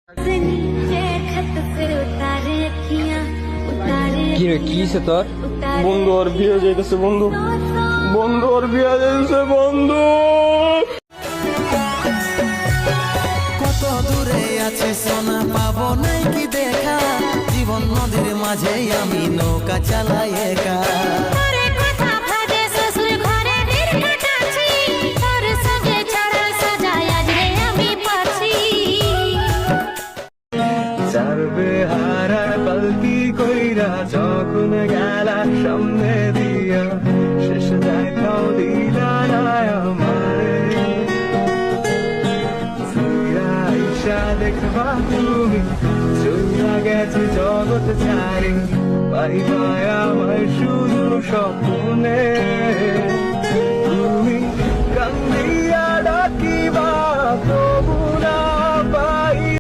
কি রে, কি হইছে তোর? বন্ধু ওর বিয়ে যাইতেছে বন্ধু, বন্ধু ওর বিয়ে যাইতেছে বন্ধু। কত দূরে আছে সোনা, পাবো নাই কি দেখা, জীবন নদীর মাঝে আমি নৌকা চালাই একা। চারবে হারার পালকি কইরা যখন গেলা সামনে দিয়া, শেষ দেখাও দিলা না আমারে। ফিরা আইসা দেখবা তুমি, চইলা গেছে জগৎ ছাড়ি, পাইবা আমায় শুধু স্বপ্নে। তুমি কান্দি